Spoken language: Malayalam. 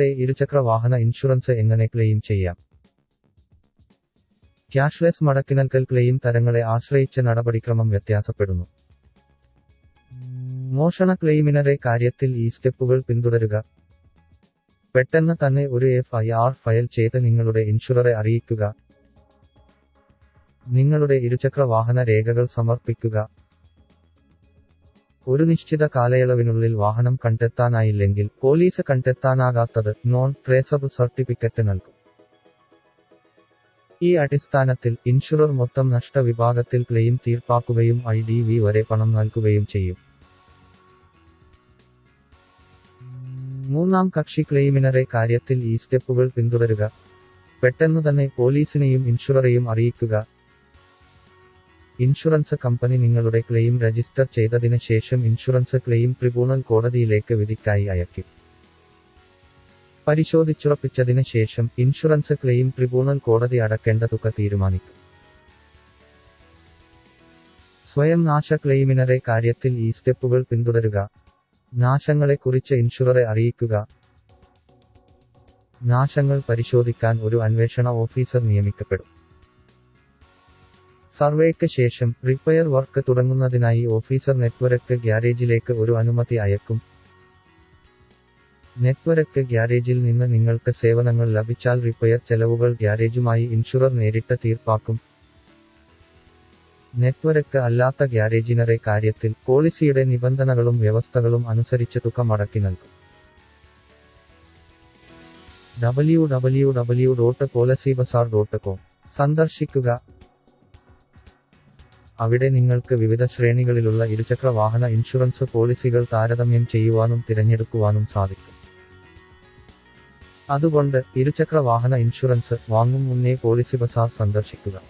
ഇരുചക്ര വാഹന ഇൻഷുറൻസ് എങ്ങനെ ക്ലെയിം ചെയ്യാം? ക്യാഷ്ലെസ് മടക്കിനൽകൽ ക്ലെയിം തരങ്ങളെ ആശ്രയിച്ച് നടപടിക്രമം വ്യത്യാസപ്പെടുന്നു. മോഷണ ക്ലെയിമിനറെ കാര്യത്തിൽ ഈ സ്റ്റെപ്പുകൾ പിന്തുടരുക. പെട്ടെന്ന് തന്നെ ഒരു FIR ഫയൽ ചെയ്ത് നിങ്ങളുടെ ഇൻഷുററെ അറിയിക്കുക. നിങ്ങളുടെ ഇരുചക്ര വാഹന രേഖകൾ സമർപ്പിക്കുക. ഒരു നിശ്ചിത കാലയളവിനുള്ളിൽ വാഹനം കണ്ടെത്താനായില്ലെങ്കിൽ പോലീസ് കണ്ടെത്താനാകാത്തത് നോൺ ട്രേസബിൾ സർട്ടിഫിക്കറ്റ് നൽകും. ഈ അടിസ്ഥാനത്തിൽ ഇൻഷുറർ മൊത്തം നഷ്ട വിഭാഗത്തിൽ ക്ലെയിം തീർപ്പാക്കുകയും IDV വരെ പണം നൽകുകയും ചെയ്യും. മൂന്നാം കക്ഷി ക്ലെയിമിനറെ കാര്യത്തിൽ ഈ സ്റ്റെപ്പുകൾ പിന്തുടരുക. പെട്ടെന്നു തന്നെ പോലീസിനെയും ഇൻഷുററെയും അറിയിക്കുക. ഇൻഷുറൻസ് കമ്പനി നിങ്ങളുടെ ക്ലെയിം രജിസ്റ്റർ ചെയ്തതിന് ശേഷം ഇൻഷുറൻസ് ക്ലെയിം ട്രിബ്യൂണൽ കോടതിയിലേക്ക് വിധിക്കായി അയക്കും. പരിശോധിച്ചുറപ്പിച്ചതിന് ശേഷം ഇൻഷുറൻസ് ക്ലെയിം ട്രിബ്യൂണൽ കോടതി അടക്കേണ്ട തുക തീരുമാനിക്കും. സ്വയം നാശ ക്ലെയിമിനറെ കാര്യത്തിൽ ഈ സ്റ്റെപ്പുകൾ പിന്തുടരുക. നാശങ്ങളെക്കുറിച്ച് ഇൻഷുററെ അറിയിക്കുക. നാശങ്ങൾ പരിശോധിക്കാൻ ഒരു അന്വേഷണ ഓഫീസർ നിയമിക്കപ്പെടും. സർവേക്ക് ശേഷം റിപ്പയർ വർക്ക് തുടങ്ങുന്നതിനായി ഓഫീസർ നെറ്റ്വർക്ക് ഗ്യാരേജിലേക്ക് ഒരു അനുമതി അയക്കും. നെറ്റ്വർക്ക് ഗ്യാരേജിൽ നിന്ന് നിങ്ങൾക്ക് സേവനങ്ങൾ ലഭിച്ചാൽ റിപ്പയർ ചെലവുകൾ ഗ്യാരേജുമായി ഇൻഷുറർ നേരിട്ട് തീർപ്പാക്കും. നെറ്റ്വർക്ക് അല്ലാത്ത ഗ്യാരേജിനറെ കാര്യത്തിൽ പോളിസിയുടെ നിബന്ധനകളും വ്യവസ്ഥകളും അനുസരിച്ച് തുക മടക്കി നൽകും. www.policybazar.com സന്ദർശിക്കുക. അവിടെ നിങ്ങൾക്ക് വിവിധ ശ്രേണികളിലുള്ള ഇരുചക്ര വാഹന ഇൻഷുറൻസ് പോളിസികൾ താരതമ്യം ചെയ്യുവാനും തിരഞ്ഞെടുക്കുവാനും സാധിക്കും. അതുകൊണ്ട് ഇരുചക്ര വാഹന ഇൻഷുറൻസ് വാങ്ങും മുന്നേ പോളിസി ബസാർ സന്ദർശിക്കുക.